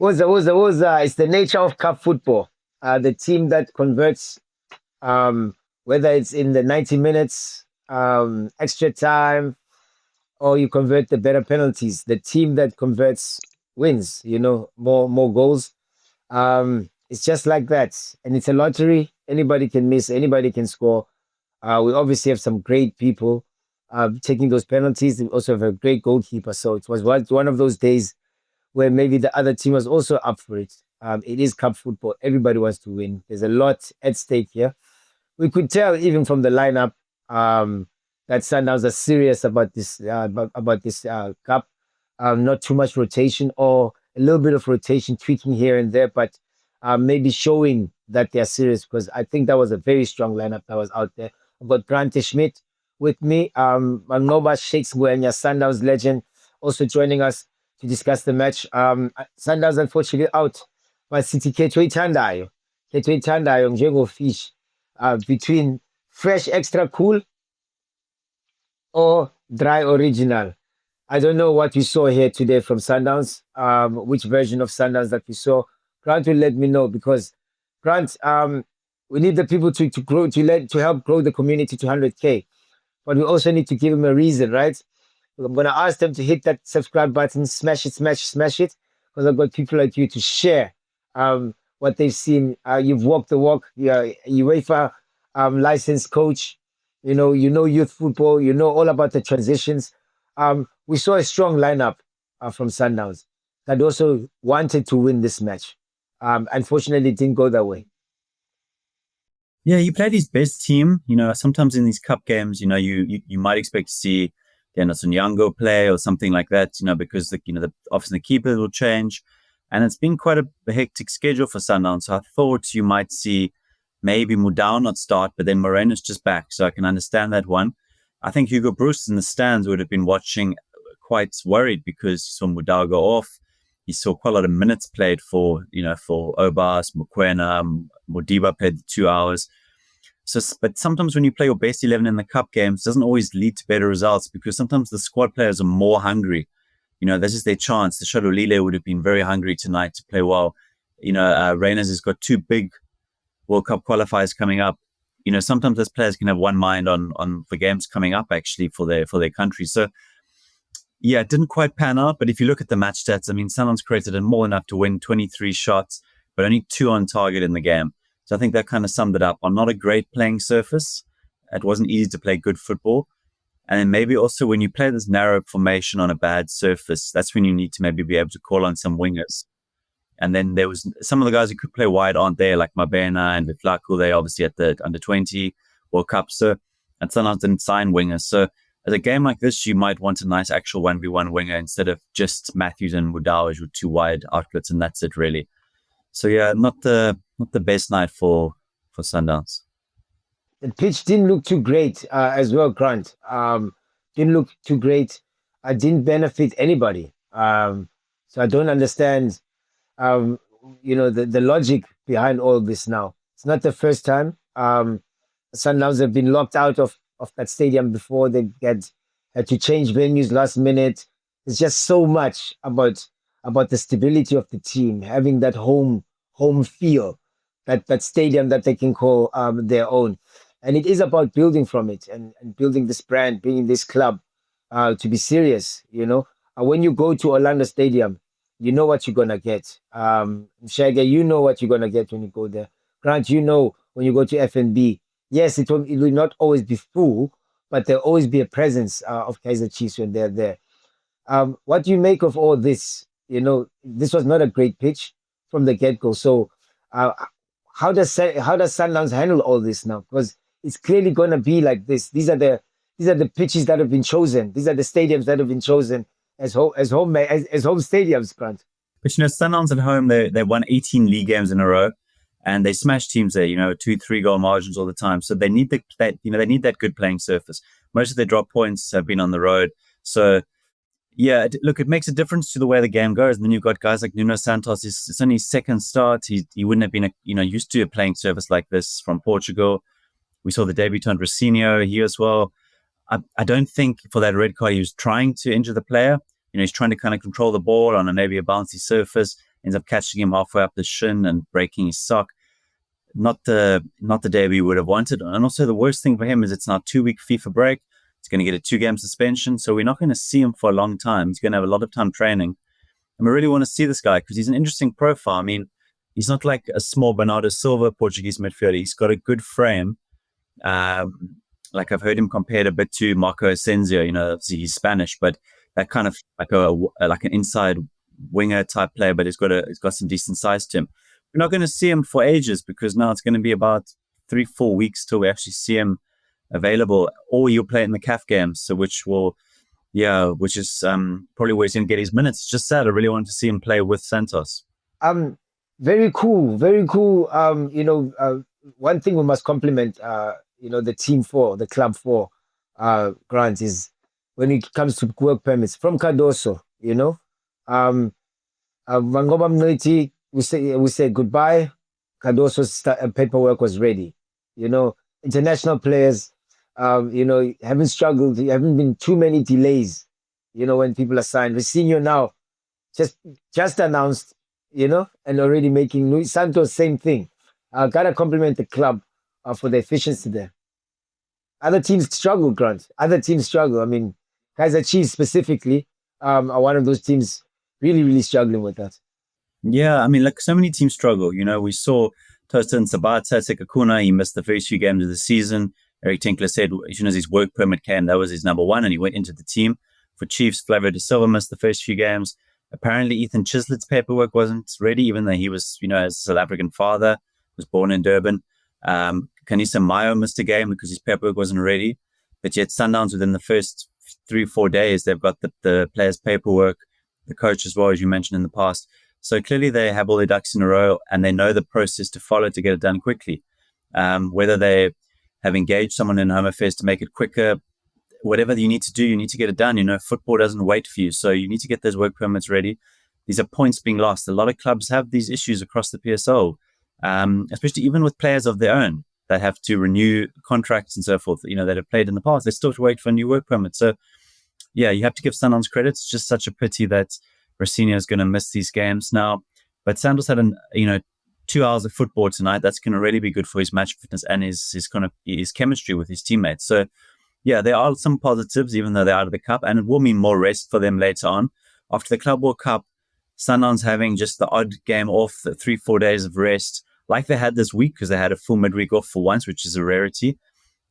It's the nature of cup football. The team that converts, whether it's in the 90 minutes, extra time, or you convert the better penalties. The team that converts wins. More goals. It's just like that, and it's a lottery. Anybody can miss. Anybody can score. We obviously have some great people taking those penalties. We also have a great goalkeeper. So it was one of those days where maybe the other team was also up for it. It is cup football. Everybody wants to win. There's a lot at stake here. We could tell even from the lineup that Sundowns are serious about this cup. Not too much rotation or a little bit of rotation, tweaking here and there, but maybe showing that they're serious because I think that was a very strong lineup that was out there. I've got Grant Schmidt with me, Mamelodi Shakes Ngwenya, Sundowns legend, also joining us to discuss the match. Sundowns unfortunately out, but City Ketwe Tandayo njengofish between fresh extra cool or dry original. I don't know what we saw here today from Sundowns, which version of Sundowns that we saw. Grant will let me know because Grant, we need the people to grow to help grow the community to 100K, but we also need to give them a reason, right? I'm gonna ask them to hit that subscribe button, smash it, because I've got people like you to share what they've seen. You've walked the walk. You're a UEFA licensed coach. You know youth football. You know all about the transitions. We saw a strong lineup from Sundowns that also wanted to win this match. Unfortunately, it didn't go that way. Yeah, he played his best team. Sometimes in these cup games, you might expect to see Anderson Yango play or something like that, because often the keeper will change. And it's been quite a hectic schedule for Sundowns. So I thought you might see maybe Mudau not start, but then Moreno's just back. So I can understand that one. I think Hugo Bruce in the stands would have been watching quite worried because he saw Mudau go off. He saw quite a lot of minutes played for Obas, Mokoena, Modiba played 2 hours. So, but sometimes when you play your best 11 in the cup games, it doesn't always lead to better results because sometimes the squad players are more hungry. This is their chance. The Shalolile would have been very hungry tonight to play well. Reyners has got 2 big World Cup qualifiers coming up. Sometimes those players can have one mind on the games coming up actually for their country. So, yeah, it didn't quite pan out. But if you look at the match stats, I mean, Sundowns created more than enough to win 23 shots, but only 2 on target in the game. So I think that kind of summed it up. On not a great playing surface, it wasn't easy to play good football. And then maybe also when you play this narrow formation on a bad surface, that's when you need to maybe be able to call on some wingers. And then there was some of the guys who could play wide aren't there, like Mabena and Vitlaku. They obviously at the under-20 World Cup. So, and Sundowns didn't sign wingers. So as a game like this, you might want a nice actual 1v1 winger instead of just Matthews and Mudau as your 2 wide outlets, and that's it really. So yeah, not the best night for Sundowns. The pitch didn't look too great as well, Grant. Didn't look too great. I didn't benefit anybody. So I don't understand, the logic behind all this now. It's not the first time. Sundowns have been locked out of that stadium before. They had to change venues last minute. It's just so much about the stability of the team, having that home feel, that stadium that they can call their own. And it is about building from it and building this brand, building this club to be serious, when you go to Orlando Stadium, you know what you're going to get. Shaggy, you know what you're going to get when you go there. Grant, when you go to FNB, yes, it will not always be full, but there'll always be a presence of Kaizer Chiefs when they're there. What do you make of all this? This was not a great pitch from the get-go. So how does Sundowns handle all this now? Because it's clearly going to be like this. These are the pitches that have been chosen. These are the stadiums that have been chosen as home stadiums, Grant. But Sundowns at home, they won 18 league games in a row, and they smash teams there. 2-3 goal margins all the time. So they need they need that good playing surface. Most of their drop points have been on the road. So yeah, it makes a difference to the way the game goes. And then you've got guys like Nuno Santos. It's only his second start. He wouldn't have been used to a playing surface like this from Portugal. We saw the debutant Resinho here as well. I don't think for that red card he was trying to injure the player. He's trying to kind of control the ball on maybe a bouncy surface. ends up catching him halfway up the shin and breaking his sock. Not the day we would have wanted. And also the worst thing for him is it's now 2-week FIFA break. He's going to get a 2-game suspension. So we're not going to see him for a long time. He's going to have a lot of time training. And we really want to see this guy because he's an interesting profile. I mean, he's not like a small Bernardo Silva Portuguese midfielder. He's got a good frame. Like I've heard him compared a bit to Marco Asensio. He's Spanish, but that kind of like an inside winger type player, but he's got some decent size to him. We're not going to see him for ages because now it's going to be about 3-4 weeks till we actually see him available, or you'll play in the CAF games. So which is probably where he's going to get his minutes. It's just sad. I really wanted to see him play with Santos. Very cool, very cool. One thing we must compliment, the team for the club for, Grant, is when it comes to work permits from Cardoso. Mangoba Mniti, we say goodbye. Cardoso's paperwork was ready. International players, haven't struggled. There haven't been too many delays. When people are signed. Resinho now just announced. And already making Luis Santos, same thing. Gotta compliment the club for the efficiency there. Other teams struggle, Grant. Other teams struggle. I mean, Kaizer Chiefs specifically are one of those teams really, really struggling with that. Yeah, I mean, like so many teams struggle. We saw Tosin Sabata, Sekakuna, he missed the first few games of the season. Eric Tinkler said as soon as his work permit came, that was his number one, and he went into the team. For Chiefs, Flavio de Silva missed the first few games. Apparently, Ethan Chislett's paperwork wasn't ready, even though he was, as a South African father, was born in Durban. Kanisa Mayo missed a game because his paperwork wasn't ready. But yet, Sundowns, within the first 3-4 days, they've got the players' paperwork, the coach as well, as you mentioned in the past. So clearly, they have all their ducks in a row, and they know the process to follow to get it done quickly. Whether they have engaged someone in Home Affairs to make it quicker, whatever you need to do, you need to get it done. Football doesn't wait for you. So you need to get those work permits ready. These are points being lost. A lot of clubs have these issues across the PSL, especially even with players of their own that have to renew contracts and so forth, that have played in the past. They still have to wait for a new work permit. So, yeah, you have to give Sundowns credit. It's just such a pity that Resinho is going to miss these games now. But Santos had 2 hours of football tonight. That's going to really be good for his match fitness and his chemistry with his teammates. So, yeah, there are some positives, even though they're out of the cup, and it will mean more rest for them later on. After the Club World Cup, Sundowns having just the odd game off, the 3-4 days of rest, like they had this week, because they had a full midweek off for once, which is a rarity.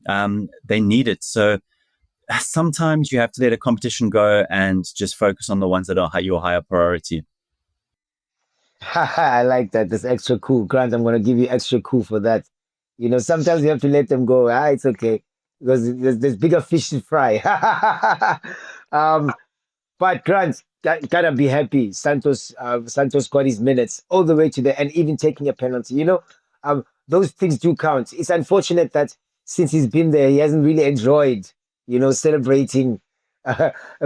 They need it. So sometimes you have to let a competition go and just focus on the ones that are your higher priority. I like that. That's extra cool. Grant, I'm going to give you extra cool for that. Sometimes you have to let them go. It's okay. Because there's bigger fish to fry. But Grant, gotta be happy. Santos got his minutes all the way to there, and even taking a penalty. Those things do count. It's unfortunate that since he's been there, he hasn't really enjoyed, celebrating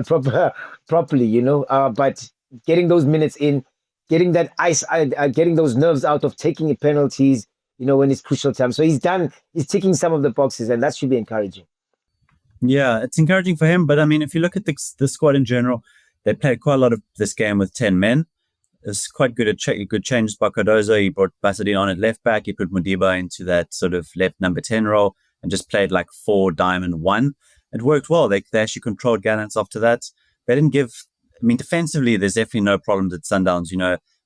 properly. But getting those minutes in, getting that ice, getting those nerves out of taking penalties. When it's crucial time. So he's ticking some of the boxes, and that should be encouraging. Yeah, it's encouraging for him. But I mean, if you look at the squad in general, they played quite a lot of this game with 10 men. It's quite good good changes by Cardozo. He brought Basadine on at left back. He put Modiba into that sort of left number 10 role and just played like 4 diamond 1. It worked well. They actually controlled Gallants after that. They didn't defensively, there's definitely no problems at Sundowns.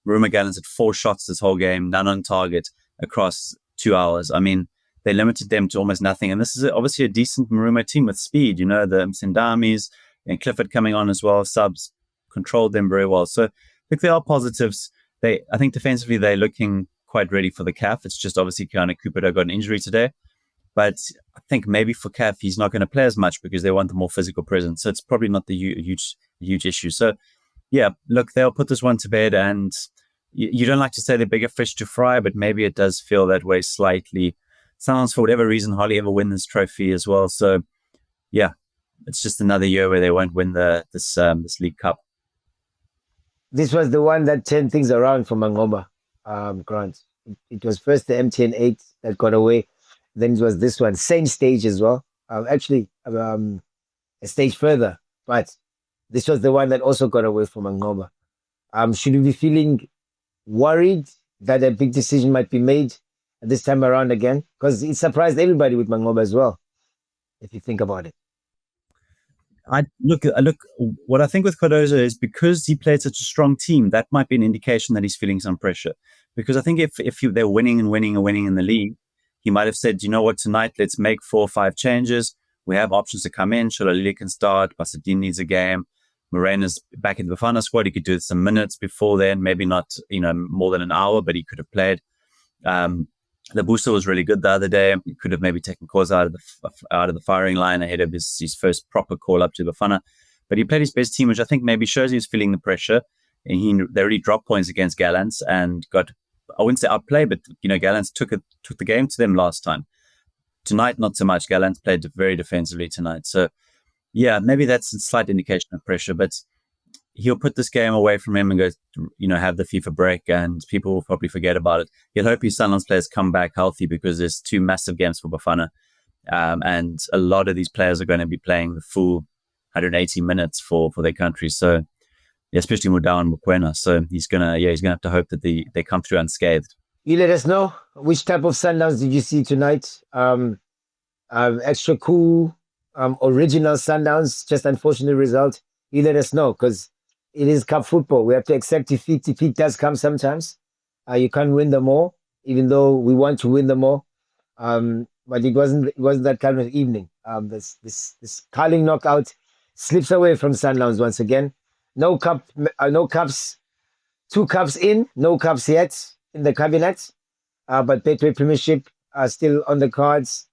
Marumo Gallants had 4 shots this whole game, none on target across 2 hours. I mean, they limited them to almost nothing. And this is obviously a decent Marumo team with speed. The Msendamis and Clifford coming on as well. Subs controlled them very well. So I think there are positives. I think defensively, they're looking quite ready for the CAF. It's just obviously Keanu Cupido got an injury today. But I think maybe for CAF, he's not going to play as much because they want the more physical presence. So it's probably not the huge issue. So, yeah, look, they'll put this one to bed, and you don't like to say they're bigger fish to fry, but maybe it does feel that way slightly. Sundowns, for whatever reason, hardly ever win this trophy as well. So, yeah, it's just another year where they won't win this League Cup. This was the one that turned things around for Mangoba, Grant. It was first the MTN 8 that got away. Then it was this one, same stage as well. Actually, a stage further, but this was the one that also got away from Mangoba. Should we be feeling worried that a big decision might be made this time around again? Because it surprised everybody with Mangoba as well, if you think about it. I look. What I think with Cardozo is because he played such a strong team, that might be an indication that he's feeling some pressure. Because I think if they're winning and winning and winning in the league, he might have said, you know what, tonight let's make 4 or 5 changes. We have options to come in. Sholalili can start. Pasadena needs a game. Morena's back in the Bafana squad. He could do some minutes before then, maybe not more than an hour, but he could have played. The booster was really good the other day. He could have maybe taken Cause out of the firing line ahead of his first proper call up to Bafana. But he played his best team, which I think maybe shows he was feeling the pressure. And they already dropped points against Gallants and got, I wouldn't say outplayed, but Gallants took the game to them last time. Tonight, not so much. Gallants played very defensively tonight. So yeah, maybe that's a slight indication of pressure, but he'll put this game away from him and go, have the FIFA break, and people will probably forget about it. He'll hope his Sundowns players come back healthy because there's 2 massive games for Bafana. And a lot of these players are going to be playing the full 180 minutes for their country. So, especially Mudau and Mokoena. So he's gonna have to hope that they come through unscathed. You let us know which type of Sundowns did you see tonight? Extra cool, original Sundowns, just unfortunate result. You let us know, because it is cup football. We have to accept defeat. Defeat does come sometimes. You can't win them all, even though we want to win them all. But it wasn't that kind of evening. This Carling knockout slips away from Sundowns once again. No cups. 2 cups in, no cups yet in the cabinet. But Betway Premiership are still on the cards.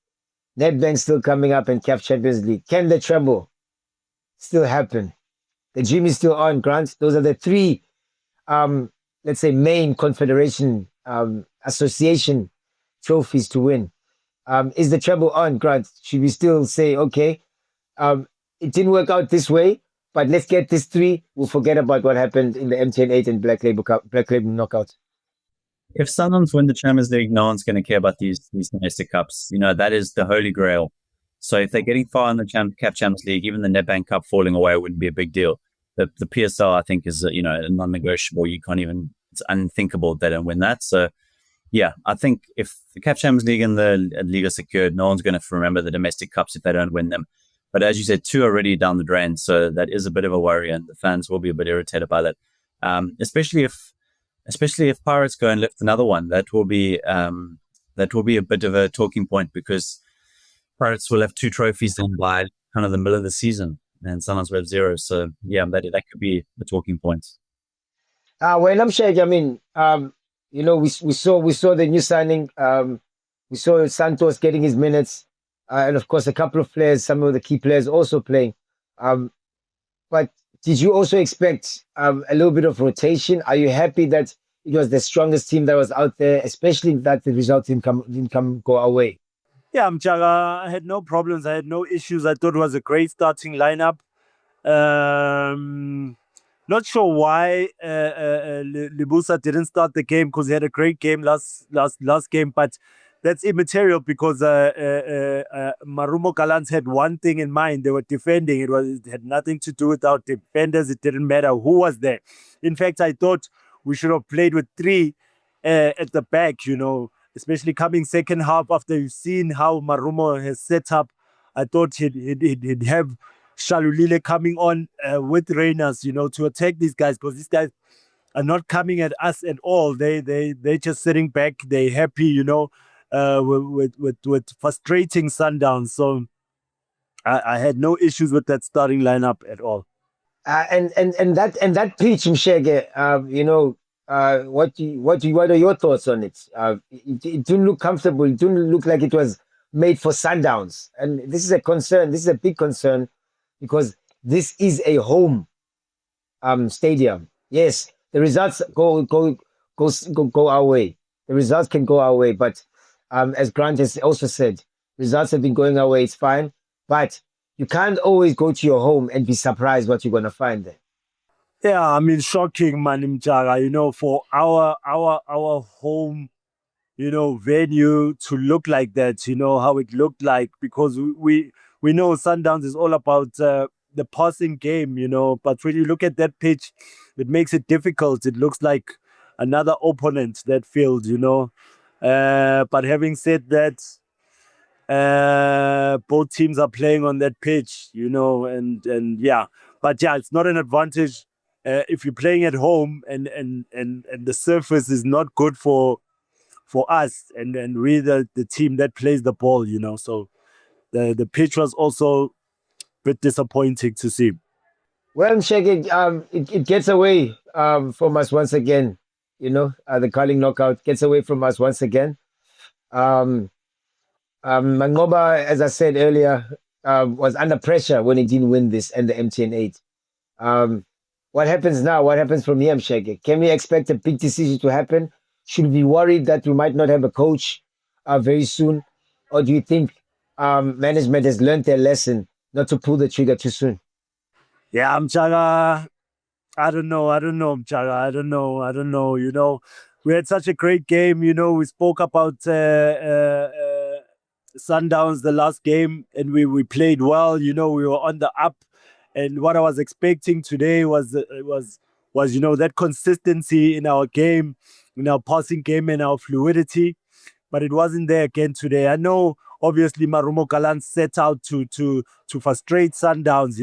Nedbank still coming up, and CAF Champions League. Can the treble still happen? The gym is still on, Grant. Those are the 3, let's say, main Confederation Association trophies to win. Is the treble on, Grant? Should we still say, okay, it didn't work out this way, but let's get this 3. We'll forget about what happened in the MTN 8 and Black Label knockout. If Sundowns win the Champions League, no one's going to care about these domestic cups. That is the holy grail. So if they're getting far in the CAF Champions League, even the Nedbank Cup falling away wouldn't be a big deal. The PSL, I think, is a non-negotiable. You can't even, it's unthinkable they don't win that. So yeah, I think if the CAF Champions League and the league are secured, no one's going to remember the domestic cups if they don't win them. But as you said, 2 are already down the drain, so that is a bit of a worry, and the fans will be a bit irritated by that. Especially if Pirates go and lift another one, that will be a bit of a talking point, because Pirates will have 2 trophies then by kind of the middle of the season, and Sundowns will have 0. So yeah, that could be the talking point. Well, I'm sure. I mean, we saw the new signing. We saw Santos getting his minutes, and of course a couple of players, some of the key players also playing. But did you also expect a little bit of rotation? Are you happy that it was the strongest team that was out there, especially that the result didn't go our way? Yeah, Umjaka, I had no problems. I had no issues. I thought it was a great starting lineup. Not sure why Libusa didn't start the game, because he had a great game last game, but that's immaterial, because Marumo Gallants had one thing in mind. They were defending. It had nothing to do with our defenders. It didn't matter who was there. In fact, I thought we should have played with 3 at the back, especially coming second half, after you've seen how Marumo has set up. I thought he'd have Shalulile coming on with Reyners, to attack these guys, because these guys are not coming at us at all. They're just sitting back. They're happy, with frustrating Sundowns. So I had no issues with that starting lineup at all. And that pitch, Mshege, what are your thoughts on it? It didn't look comfortable. It didn't look like it was made for Sundowns, and this is a concern. This is a big concern, because this is a home stadium. Yes, the results go our way. The results can go our way, but as Grant has also said, results have been going our way. It's fine, but you can't always go to your home and be surprised what you're going to find there. Yeah, I mean, shocking, man, Umjaka, for our home, venue to look like that, how it looked like, because we know Sundowns is all about the passing game, but when you look at that pitch, it makes it difficult. It looks like another opponent that failed, But having said that, both teams are playing on that pitch, and yeah. But yeah, it's not an advantage if you're playing at home and the surface is not good for us and we the team that plays the ball, So the pitch was also a bit disappointing to see. Well, Shaggy, it gets away from us once again. The Carling knockout gets away from us once again. Mangoba, as I said earlier, was under pressure when he didn't win this and the MTN 8. What happens now? What happens from here, Shaggy? Can we expect a big decision to happen? Should we be worried that we might not have a coach very soon? Or do you think management has learned their lesson not to pull the trigger too soon? Yeah, Umjaka, I don't know, Umjaka. I don't know. We had such a great game. We spoke about Sundowns the last game, and we played well. We were on the up, and what I was expecting today was that consistency in our game, in our passing game, and our fluidity. But it wasn't there again today. I know, obviously, Marumo Gallants set out to frustrate Sundowns,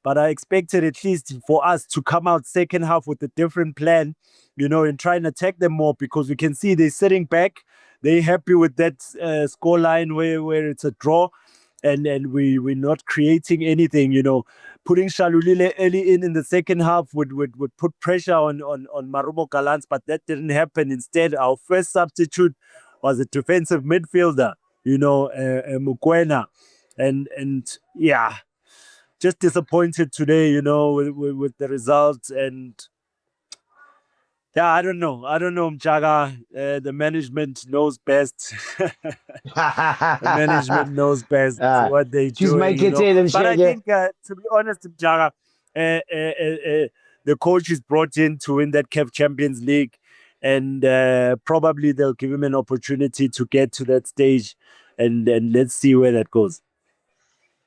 But I expected at least for us to come out second half with a different plan, and try and attack them more, because we can see they're sitting back. They're happy with that score line where it's a draw, and we're not creating anything. Putting Shalulile early in the second half would put pressure on Marumo Gallants, but that didn't happen. Instead, our first substitute was a defensive midfielder, Ngwenya, and yeah. Just disappointed today, with the results. And yeah, I don't know, Umjaka. The management knows best. The management knows best what they do. But I think, to be honest, Umjaka, the coach is brought in to win that CAF Champions League, and probably they'll give him an opportunity to get to that stage, and let's see where that goes.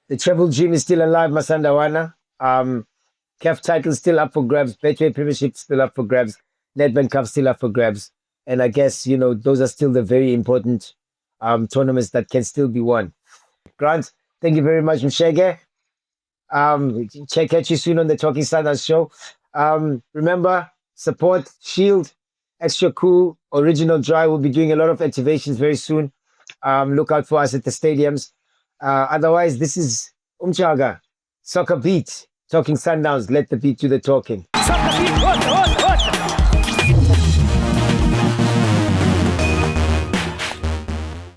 The treble dream is still alive, Masandawana. CAF title still up for grabs. Betway Premiership still up for grabs. Nedbank Cup still up for grabs. And I guess, those are still the very important tournaments that can still be won. Grant, thank you very much, Mshege. Catch you soon on the Talking Sundowns show. Remember, support Shield, Extra Cool, Original Dry. We'll be doing a lot of activations very soon. Look out for us at the stadiums. Otherwise, this is Umjaka, SoccerBeat, Talking Sundowns. Let the beat do the talking. SoccerBeat, what?